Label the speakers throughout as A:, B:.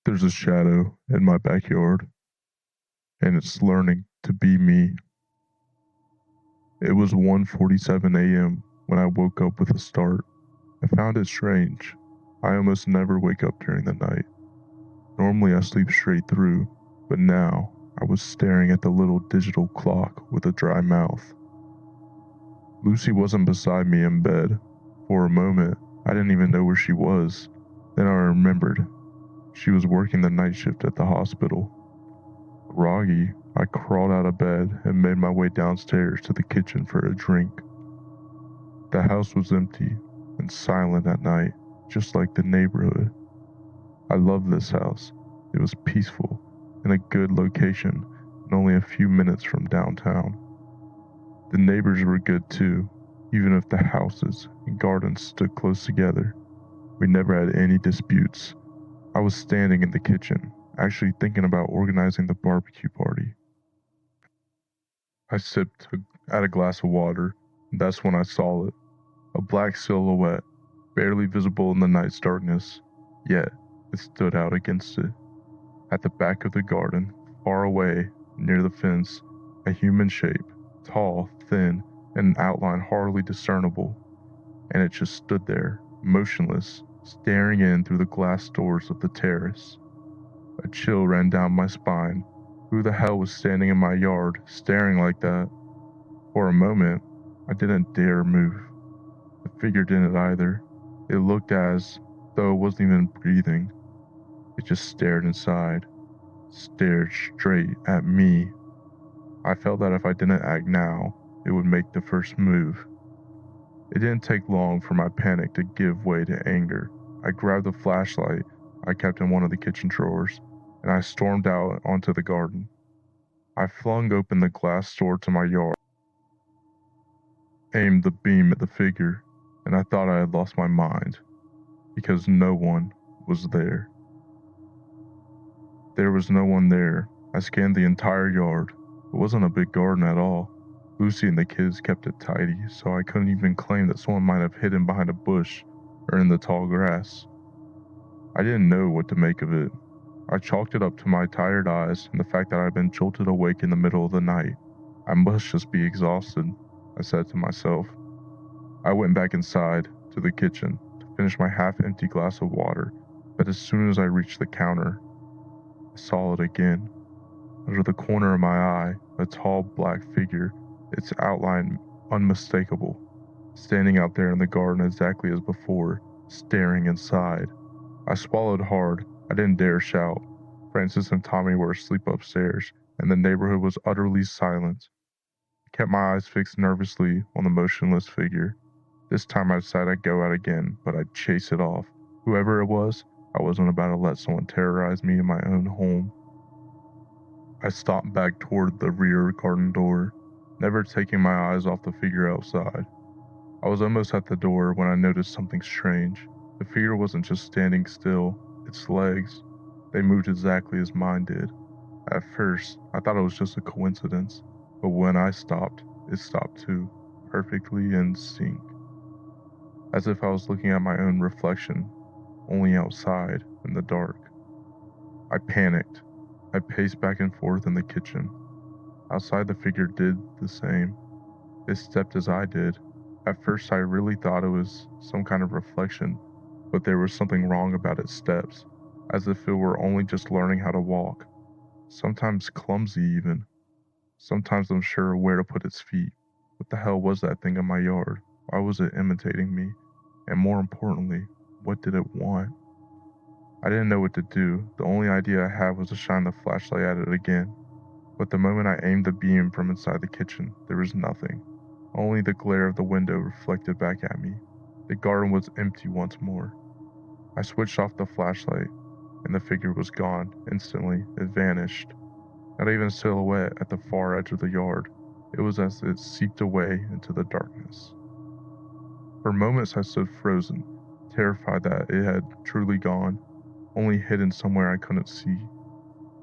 A: There's a shadow in my backyard, and it's learning to be me. It was 1:47 a.m. when I woke up with a start. I found it strange. I almost never wake up during the night. Normally I sleep straight through, but now I was staring at the little digital clock with a dry mouth. Lucy wasn't beside me in bed. For a moment, I didn't even know where she was. Then I remembered. She was working the night shift at the hospital. Groggy, I crawled out of bed and made my way downstairs to the kitchen for a drink. The house was empty and silent at night, just like the neighborhood. I loved this house. It was peaceful, in a good location, and only a few minutes from downtown. The neighbors were good too, even if the houses and gardens stood close together. We never had any disputes. I was standing in the kitchen, actually thinking about organizing the barbecue party. I sipped at a glass of water, and that's when I saw it. A black silhouette, barely visible in the night's darkness, yet it stood out against it. At the back of the garden, far away, near the fence, a human shape, tall, thin, and an outline hardly discernible, and it just stood there, motionless, staring in through the glass doors of the terrace. A chill ran down my spine. Who the hell was standing in my yard, staring like that? For a moment, I didn't dare move. The figure didn't either. It looked as though it wasn't even breathing. It just stared inside, stared straight at me. I felt that if I didn't act now, it would make the first move. It didn't take long for my panic to give way to anger. I grabbed the flashlight I kept in one of the kitchen drawers, and I stormed out onto the garden. I flung open the glass door to my yard, aimed the beam at the figure, and I thought I had lost my mind, because no one was there. There was no one there. I scanned the entire yard. It wasn't a big garden at all. Lucy and the kids kept it tidy, so I couldn't even claim that someone might have hidden behind a bush or in the tall grass. I didn't know what to make of it. I chalked it up to my tired eyes and the fact that I'd been jolted awake in the middle of the night. I must just be exhausted, I said to myself. I went back inside to the kitchen to finish my half-empty glass of water, but as soon as I reached the counter, I saw it again. Out of the corner of my eye, a tall black figure, its outline unmistakable, standing out there in the garden exactly as before, staring inside. I swallowed hard. I didn't dare shout. Francis and Tommy were asleep upstairs, and the neighborhood was utterly silent. I kept my eyes fixed nervously on the motionless figure. This time I decided I'd go out again, but I'd chase it off. Whoever it was, I wasn't about to let someone terrorize me in my own home. I stomped back toward the rear garden door, never taking my eyes off the figure outside. I was almost at the door when I noticed something strange. The figure wasn't just standing still, its legs, they moved exactly as mine did. At first, I thought it was just a coincidence, but when I stopped, it stopped too, perfectly in sync. As if I was looking at my own reflection, only outside, in the dark. I panicked. I paced back and forth in the kitchen. Outside, the figure did the same. It stepped as I did. At first, I really thought it was some kind of reflection, but there was something wrong about its steps, as if it were only just learning how to walk. Sometimes clumsy even. Sometimes unsure where to put its feet. What the hell was that thing in my yard? Why was it imitating me? And more importantly, what did it want? I didn't know what to do. The only idea I had was to shine the flashlight at it again. But the moment I aimed the beam from inside the kitchen, there was nothing. Only the glare of the window reflected back at me. The garden was empty once more. I switched off the flashlight, and the figure was gone. Instantly, it vanished. Not even a silhouette at the far edge of the yard. It was as it seeped away into the darkness. For moments I stood frozen, terrified that it had truly gone, only hidden somewhere I couldn't see.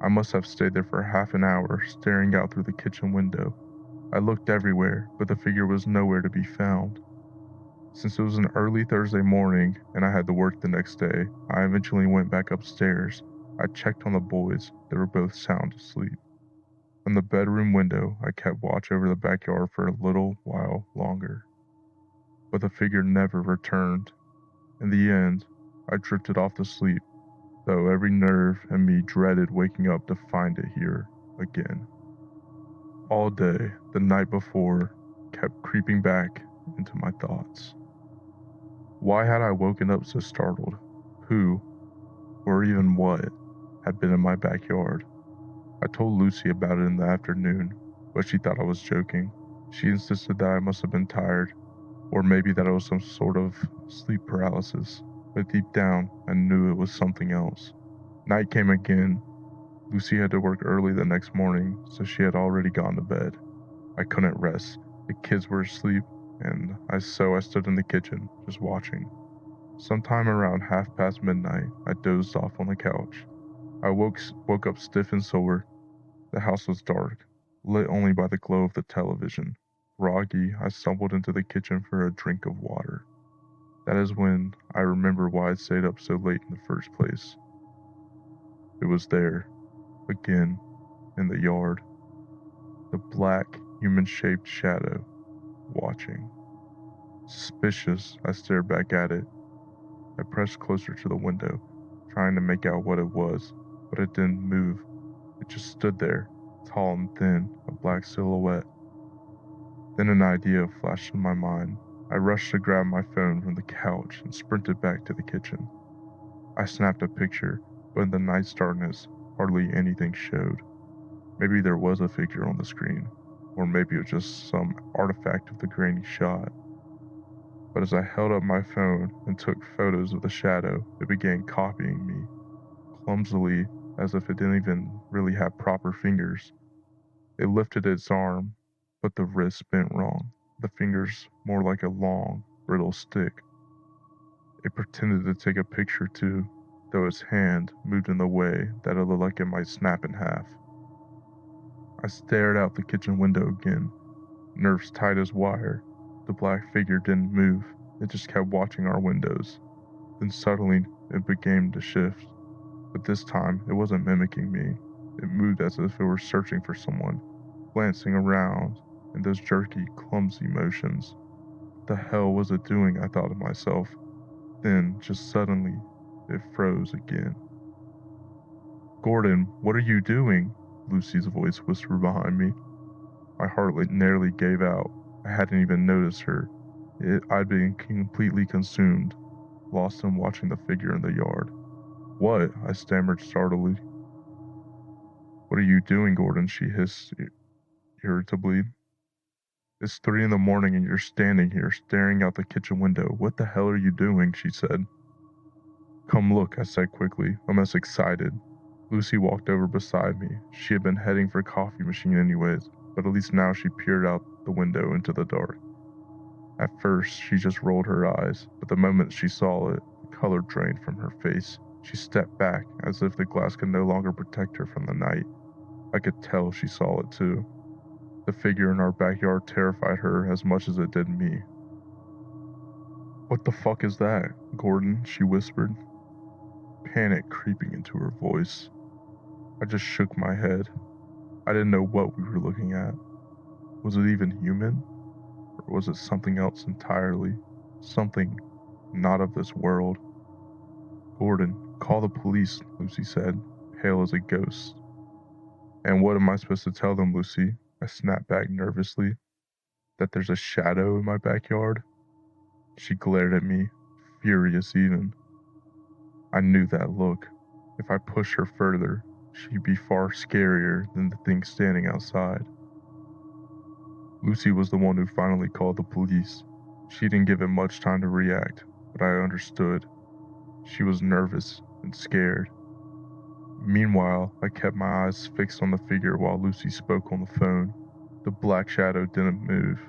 A: I must have stayed there for half an hour, staring out through the kitchen window. I looked everywhere, but the figure was nowhere to be found. Since it was an early Thursday morning and I had to work the next day, I eventually went back upstairs I checked on the boys. They were both sound asleep. From the bedroom window, I kept watch over the backyard for a little while longer. But the figure never returned. In the end, I drifted off to sleep, though every nerve in me dreaded waking up to find it here again. All day, the night before, kept creeping back into my thoughts. Why had I woken up so startled? Who, or even what, had been in my backyard? I told Lucy about it in the afternoon, but she thought I was joking. She insisted that I must have been tired, or maybe that it was some sort of sleep paralysis, but deep down, I knew it was something else. Night came again. Lucy had to work early the next morning, so she had already gone to bed. I couldn't rest. The kids were asleep, and so I stood in the kitchen, just watching. Sometime around midnight, I dozed off on the couch. I woke up stiff and sore. The house was dark, lit only by the glow of the television. Groggy, I stumbled into the kitchen for a drink of water. That is when I remembered why I stayed up so late in the first place. It was there, again, in the yard. The black, human-shaped shadow, watching. Suspicious, I stared back at it. I pressed closer to the window, trying to make out what it was, but it didn't move. It just stood there, tall and thin, a black silhouette. Then an idea flashed in my mind. I rushed to grab my phone from the couch and sprinted back to the kitchen. I snapped a picture, but in the night's darkness, hardly anything showed. Maybe there was a figure on the screen, or maybe it was just some artifact of the grainy shot. But as I held up my phone and took photos of the shadow, it began copying me, clumsily, as if it didn't even really have proper fingers. It lifted its arm, but the wrist bent wrong, the fingers more like a long, brittle stick. It pretended to take a picture too, though its hand moved in a way that it looked like it might snap in half. I stared out the kitchen window again, nerves tight as wire. The black figure didn't move, it just kept watching our windows. Then suddenly, it began to shift. But this time, it wasn't mimicking me. It moved as if it were searching for someone, glancing around in those jerky, clumsy motions. What the hell was it doing, I thought to myself. Then, just suddenly, it froze again. "Gordon, what are you doing?" Lucy's voice whispered behind me. My heart nearly gave out. I hadn't even noticed her. I'd been completely consumed, lost in watching the figure in the yard. "What?" I stammered startledly. "What are you doing, Gordon?" she hissed irritably. "It's 3 in the morning and you're standing here staring out the kitchen window. What the hell are you doing?" she said. "Come look," I said quickly, almost excited. Lucy walked over beside me. She had been heading for coffee machine anyways, but at least now she peered out the window into the dark. At first, she just rolled her eyes, but the moment she saw it, the color drained from her face. She stepped back, as if the glass could no longer protect her from the night. I could tell she saw it too. The figure in our backyard terrified her as much as it did me. "What the fuck is that, Gordon?" she whispered, panic creeping into her voice. I just shook my head. I didn't know what we were looking at. Was it even human? Or was it something else entirely? Something not of this world? "Gordon, call the police," Lucy said, pale as a ghost. "And what am I supposed to tell them, Lucy?" I snapped back nervously. "That there's a shadow in my backyard?" She glared at me, furious even. I knew that look. If I pushed her further, she'd be far scarier than the thing standing outside. Lucy was the one who finally called the police. She didn't give it much time to react, but I understood. She was nervous and scared. Meanwhile, I kept my eyes fixed on the figure while Lucy spoke on the phone. The black shadow didn't move,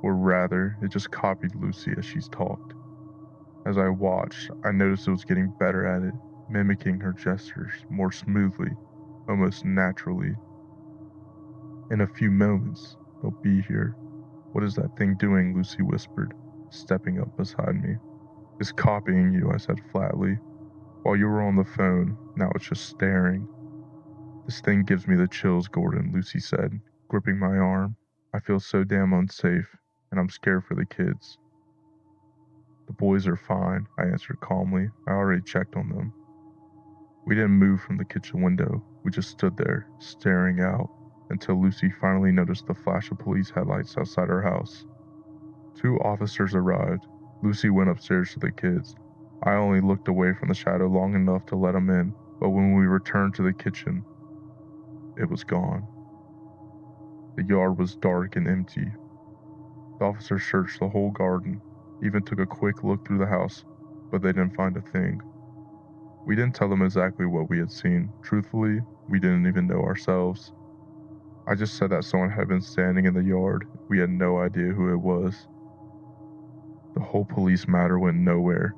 A: or rather, it just copied Lucy as she talked. As I watched, I noticed it was getting better at it, mimicking her gestures more smoothly, almost naturally. "In a few moments, they'll be here." "What is that thing doing?" Lucy whispered, stepping up beside me. "It's copying you," I said flatly. While you were on the phone, now it's just staring. This thing gives me the chills, Gordon, Lucy said, gripping my arm. I feel so damn unsafe, and I'm scared for the kids. The boys are fine, I answered calmly. I already checked on them. We didn't move from the kitchen window. We just stood there, staring out, until Lucy finally noticed the flash of police headlights outside her house. 2 officers arrived. Lucy went upstairs to the kids. I only looked away from the shadow long enough to let them in, but when we returned to the kitchen, it was gone. The yard was dark and empty. The officers searched the whole garden, even took a quick look through the house, but they didn't find a thing. We didn't tell them exactly what we had seen. Truthfully, we didn't even know ourselves. I just said that someone had been standing in the yard. We had no idea who it was. The whole police matter went nowhere.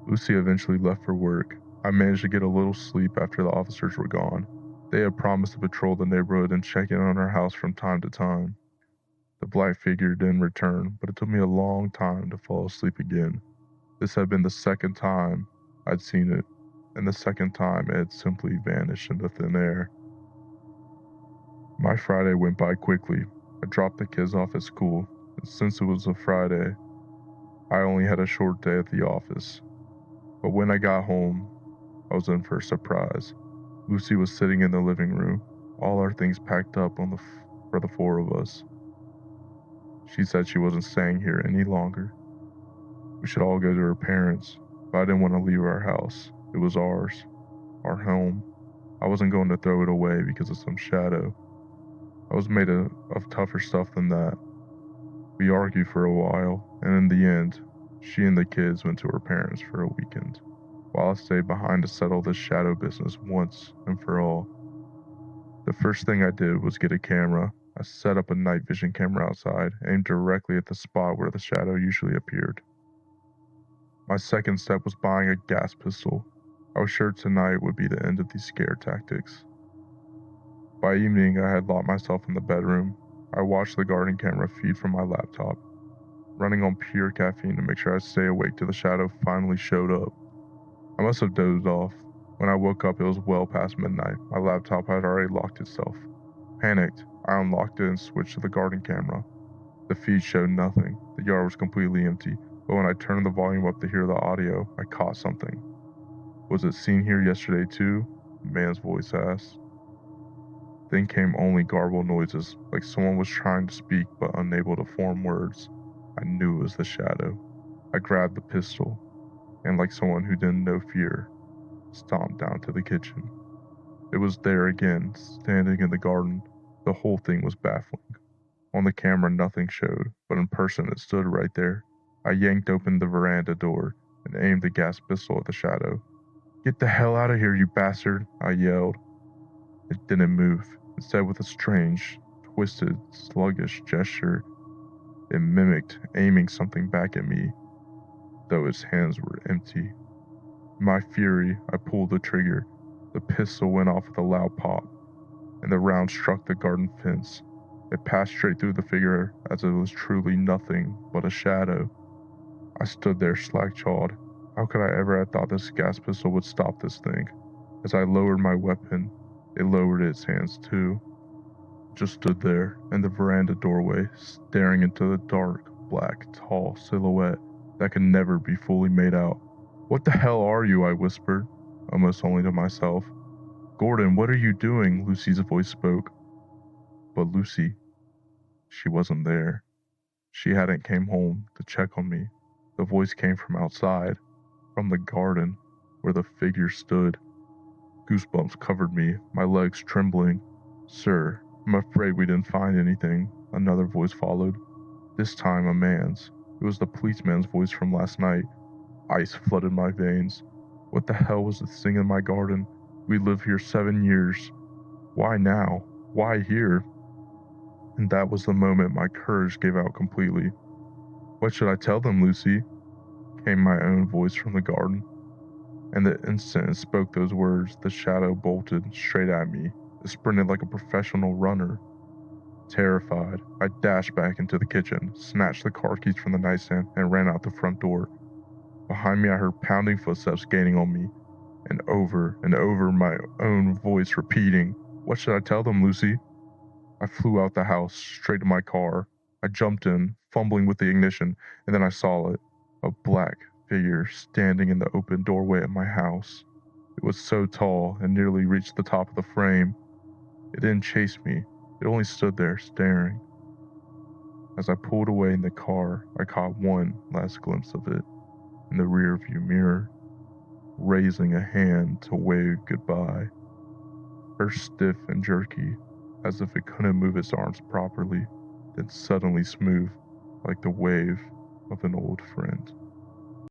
A: Lucy eventually left for work. I managed to get a little sleep after the officers were gone. They had promised to patrol the neighborhood and check in on our house from time to time. The black figure didn't return, but it took me a long time to fall asleep again. This had been the second time I'd seen it, and the second time it had simply vanished into thin air. My Friday went by quickly. I dropped the kids off at school, and since it was a Friday, I only had a short day at the office. But when I got home, I was in for a surprise. Lucy was sitting in the living room, all our things packed up for the 4 of us. She said she wasn't staying here any longer. We should all go to her parents', but I didn't want to leave our house. It was ours, our home. I wasn't going to throw it away because of some shadow. I was made of tougher stuff than that. We argued for a while, and in the end, she and the kids went to her parents for a weekend, while I stayed behind to settle this shadow business once and for all. The first thing I did was get a camera. I set up a night vision camera outside, aimed directly at the spot where the shadow usually appeared. My second step was buying a gas pistol. I was sure tonight would be the end of these scare tactics. By evening, I had locked myself in the bedroom. I watched the garden camera feed from my laptop, running on pure caffeine to make sure I'd stay awake till the shadow finally showed up. I must have dozed off. When I woke up, it was well past midnight. My laptop had already locked itself. Panicked, I unlocked it and switched to the garden camera. The feed showed nothing. The yard was completely empty, but when I turned the volume up to hear the audio, I caught something. Was it seen here yesterday too? The man's voice asked. Then came only garbled noises, like someone was trying to speak but unable to form words. I knew it was the shadow. I grabbed the pistol, and like someone who didn't know fear, stomped down to the kitchen. It was there again, standing in the garden. The whole thing was baffling. On the camera nothing showed, but in person it stood right there. I yanked open the veranda door and aimed the gas pistol at the shadow. "Get the hell out of here, you bastard," I yelled. It didn't move. Instead, with a strange, twisted, sluggish gesture, it mimicked aiming something back at me, though its hands were empty. In my fury, I pulled the trigger. The pistol went off with a loud pop, and the round struck the garden fence. It passed straight through the figure as it was truly nothing but a shadow. I stood there slack-jawed. How could I ever have thought this gas pistol would stop this thing? As I lowered my weapon, it lowered its hands too. It just stood there in the veranda doorway, staring into the dark, black, tall silhouette that could never be fully made out. "What the hell are you?" I whispered, almost only to myself. "Gordon, what are you doing?" Lucy's voice spoke. But Lucy, she wasn't there. She hadn't came home to check on me. The voice came from outside, from the garden, where the figure stood. Goosebumps covered me, my legs trembling. "Sir, I'm afraid we didn't find anything," another voice followed. This time a man's. It was the policeman's voice from last night. Ice flooded my veins. What the hell was this thing in my garden? We lived here 7 years. Why now? Why here? And that was the moment my courage gave out completely. "What should I tell them, Lucy?" came my own voice from the garden. And the instant it spoke those words, the shadow bolted straight at me. It sprinted like a professional runner. Terrified, I dashed back into the kitchen, snatched the car keys from the nightstand, and ran out the front door. Behind me, I heard pounding footsteps gaining on me. and over my own voice repeating, "What should I tell them, Lucy?" I flew out the house, straight to my car. I jumped in, fumbling with the ignition, and then I saw it, a black figure standing in the open doorway of my house. It was so tall and nearly reached the top of the frame. It didn't chase me, it only stood there staring. As I pulled away in the car, I caught one last glimpse of it in the rearview mirror, raising a hand to wave goodbye. First stiff and jerky, as if it couldn't move its arms properly, then suddenly smooth, like the wave of an old friend.